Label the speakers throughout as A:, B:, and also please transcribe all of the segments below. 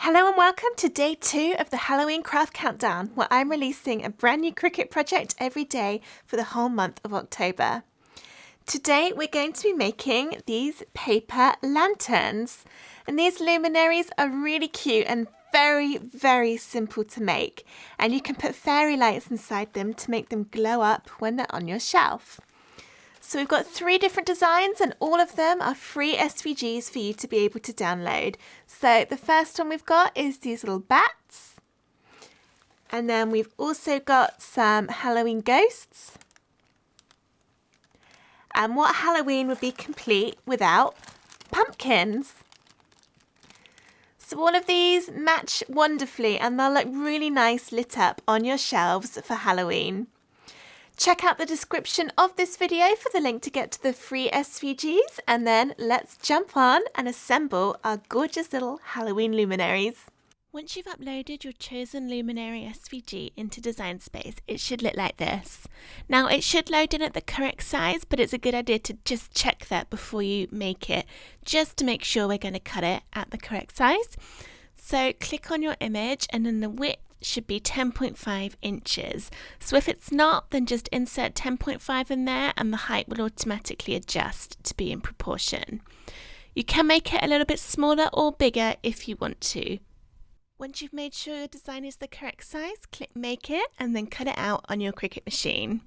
A: Hello and welcome to day 2 of the Halloween Craft Countdown, where I'm releasing a brand new Cricut project every day for the whole month of October. Today we're going to be making these paper lanterns, and these luminaries are really cute and very simple to make, and you can put fairy lights inside them to make them glow up when they're on your shelf. So we've got 3 different designs and all of them are free SVGs for you to be able to download. So the first one we've got is these little bats. And then we've also got some Halloween ghosts. And what Halloween would be complete without pumpkins? So all of these match wonderfully and they'll look really nice lit up on your shelves for Halloween. Check out the description of this video for the link to get to the free SVGs, and then let's jump on and assemble our gorgeous little Halloween luminaries. Once you've uploaded your chosen luminary SVG into Design Space, it should look like this. Now it should load in at the correct size, but it's a good idea to just check that before you make it, just to make sure we're going to cut it at the correct size. So click on your image and then the width should be 10.5 inches. So if it's not, then just insert 10.5 in there and the height will automatically adjust to be in proportion. You can make it a little bit smaller or bigger if you want to. Once you've made sure your design is the correct size, click Make It and then cut it out on your Cricut machine.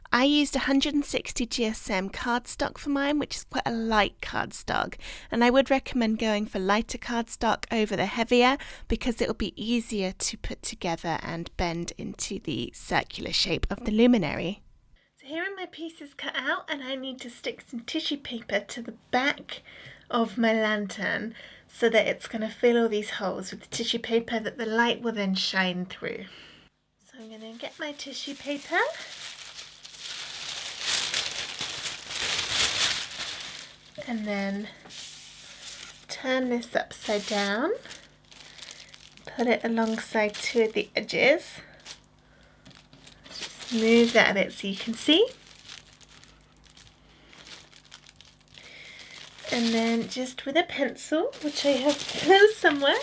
A: I used 160 GSM cardstock for mine, which is quite a light cardstock, and I would recommend going for lighter cardstock over the heavier because it will be easier to put together and bend into the circular shape of the luminary. So here are my pieces cut out, and I need to stick some tissue paper to the back of my lantern so that it's going to fill all these holes with the tissue paper that the light will then shine through. So I'm going to get my tissue paper. And then turn this upside down, put it alongside 2 of the edges, just move that a bit so you can see, and then just with a pencil, which I have somewhere,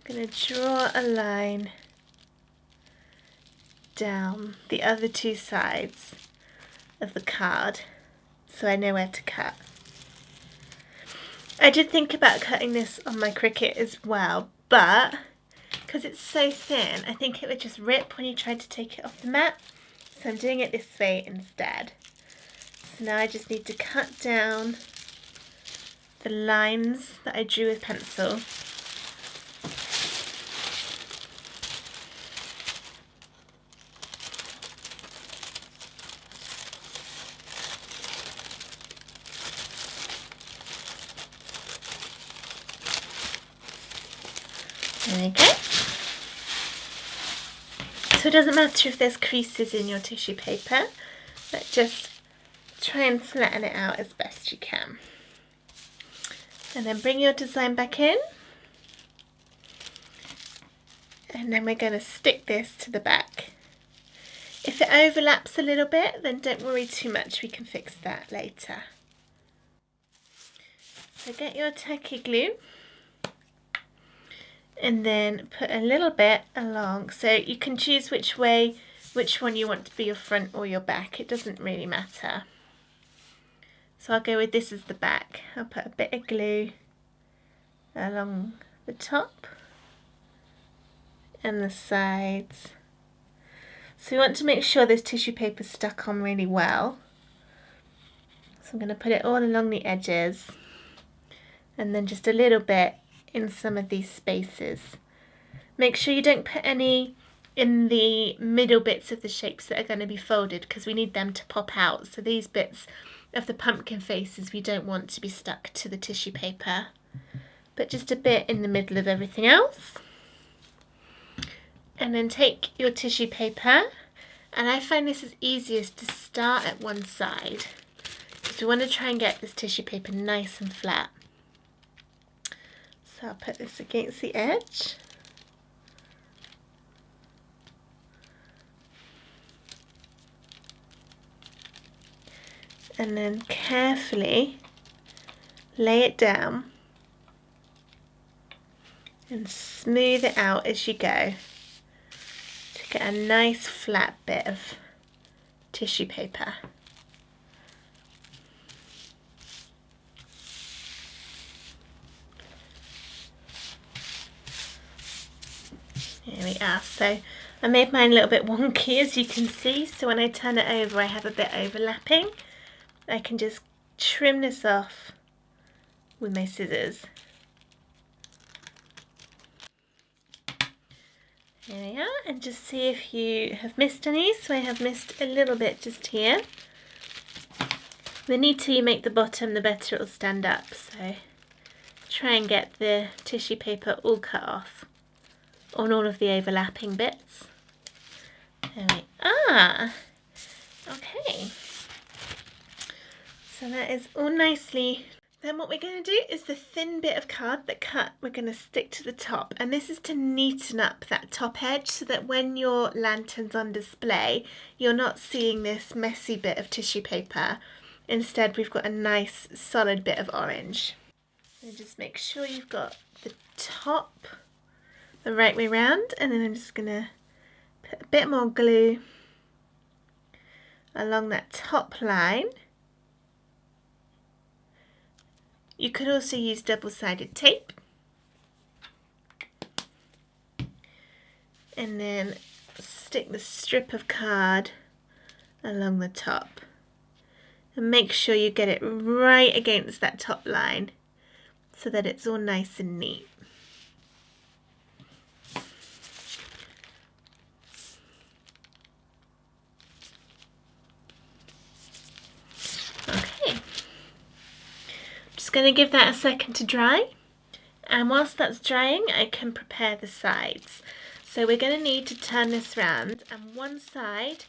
A: I'm going to draw a line down the other 2 sides of the card, so I know where to cut. I did think about cutting this on my Cricut as well, but because it's so thin, I think it would just rip when you tried to take it off the mat. So I'm doing it this way instead. So now I just need to cut down the lines that I drew with pencil. There we go. So it doesn't matter if there's creases in your tissue paper, but just try and flatten it out as best you can. And then bring your design back in. And then we're going to stick this to the back. If it overlaps a little bit, then don't worry too much, we can fix that later. So get your tacky glue. And then put a little bit along, so you can choose which one you want to be your front or your back, it doesn't really matter. So I'll go with this as the back. I'll put a bit of glue along the top and the sides. So we want to make sure this tissue paper is stuck on really well. So I'm going to put it all along the edges and then just a little bit in some of these spaces. Make sure you don't put any in the middle bits of the shapes that are going to be folded because we need them to pop out. So these bits of the pumpkin faces we don't want to be stuck to the tissue paper, but just a bit in the middle of everything else. And then take your tissue paper, and I find this is easiest to start at one side because we want to try and get this tissue paper nice and flat. So I'll put this against the edge. And then carefully lay it down and smooth it out as you go to get a nice flat bit of tissue paper. Here we are. So I made mine a little bit wonky, as you can see, so when I turn it over I have a bit overlapping. I can just trim this off with my scissors. There we are, and just see if you have missed any. So I have missed a little bit just here. The neater you make the bottom, the better it will stand up, so try and get the tissue paper all cut off on all of the overlapping bits. There we are. Okay, so that is all nicely. Then what we're going to do is the thin bit of card that cut, we're going to stick to the top, and this is to neaten up that top edge so that when your lantern's on display you're not seeing this messy bit of tissue paper. Instead we've got a nice solid bit of orange. And just make sure you've got the top the right way round, and then I'm just going to put a bit more glue along that top line. You could also use double-sided tape, and then stick the strip of card along the top, and make sure you get it right against that top line so that it's all nice and neat. Going to give that a second to dry, and whilst that's drying I can prepare the sides. So we're going to need to turn this round, and one side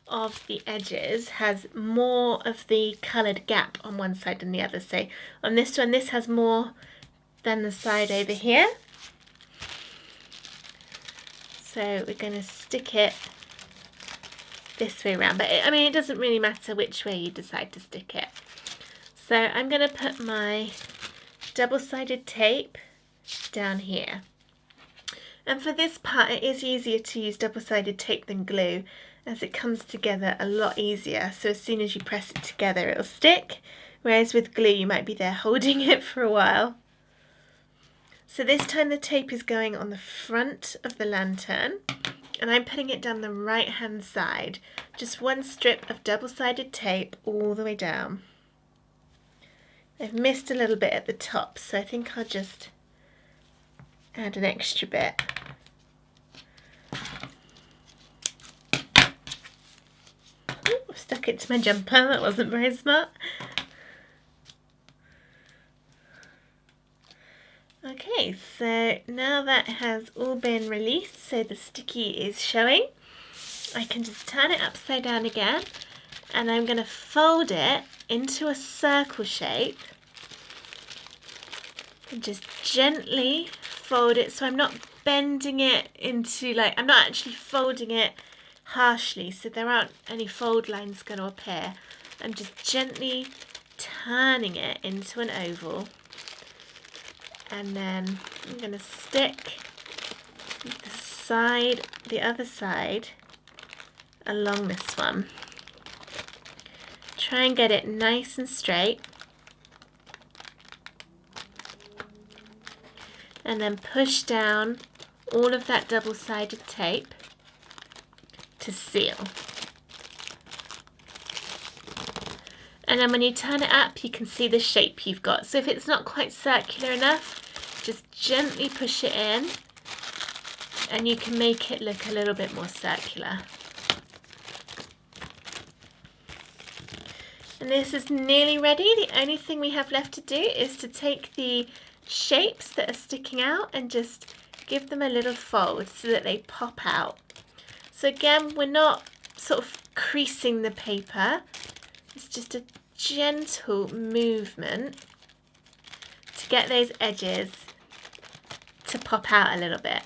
A: of the edges has more of the coloured gap on one side than the other. So on this one, this has more than the side over here. So we're going to stick it this way around, but it doesn't really matter which way you decide to stick it. So I'm going to put my double-sided tape down here. And for this part it is easier to use double-sided tape than glue, as it comes together a lot easier. So as soon as you press it together it'll stick, whereas with glue you might be there holding it for a while. So this time the tape is going on the front of the lantern, and I'm putting it down the right hand side. Just one strip of double-sided tape all the way down. I've missed a little bit at the top, so I think I'll just add an extra bit. Ooh, I've stuck it to my jumper, that wasn't very smart. Okay, so now that has all been released, so the sticky is showing, I can just turn it upside down again, and I'm going to fold it into a circle shape and just gently fold it, so I'm not bending it into, I'm not actually folding it harshly, so there aren't any fold lines going to appear. I'm just gently turning it into an oval, and then I'm going to stick the other side along this one. Try and get it nice and straight, and then push down all of that double-sided tape to seal. And then when you turn it up you can see the shape you've got. So if it's not quite circular enough, just gently push it in and you can make it look a little bit more circular. And this is nearly ready. The only thing we have left to do is to take the shapes that are sticking out and just give them a little fold so that they pop out. So again, we're not sort of creasing the paper, it's just a gentle movement to get those edges to pop out a little bit.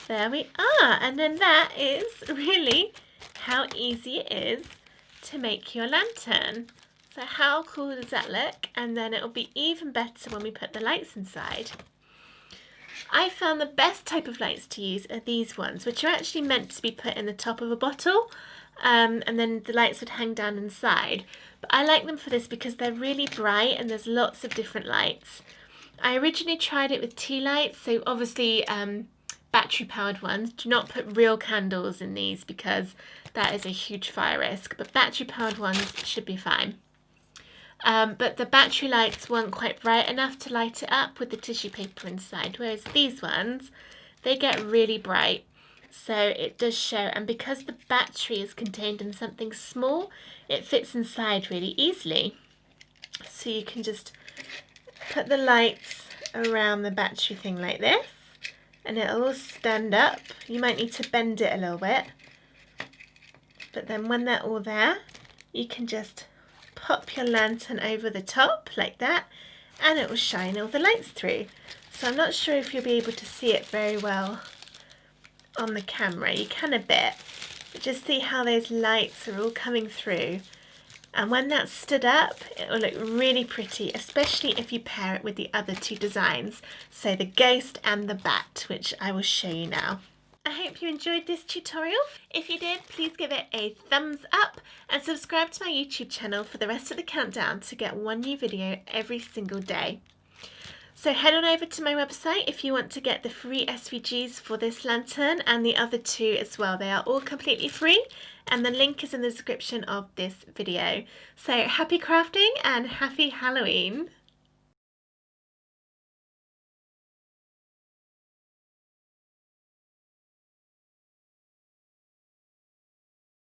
A: There we are, and then that is really how easy it is to make your lantern. So how cool does that look? And then it'll be even better when we put the lights inside. I found the best type of lights to use are these ones, which are actually meant to be put in the top of a bottle, and then the lights would hang down inside. But I like them for this because they're really bright and there's lots of different lights. I originally tried it with tea lights, so obviously battery powered ones. Do not put real candles in these because that is a huge fire risk, but battery powered ones should be fine. But the battery lights weren't quite bright enough to light it up with the tissue paper inside, whereas these ones, they get really bright, so it does show. And because the battery is contained in something small, it fits inside really easily. So you can just put the lights around the battery thing like this, and it'll all stand up. You might need to bend it a little bit, but then when they're all there, you can just pop your lantern over the top like that, and it will shine all the lights through. So I'm not sure if you'll be able to see it very well on the camera. You can a bit, but just see how those lights are all coming through. And when that's stood up, it will look really pretty, especially if you pair it with the other two designs, so the ghost and the bat, which I will show you now. I hope you enjoyed this tutorial. If you did, please give it a thumbs up and subscribe to my YouTube channel for the rest of the countdown to get one new video every single day. So head on over to my website if you want to get the free SVGs for this lantern and the other two as well. They are all completely free, and the link is in the description of this video. So happy crafting and happy Halloween!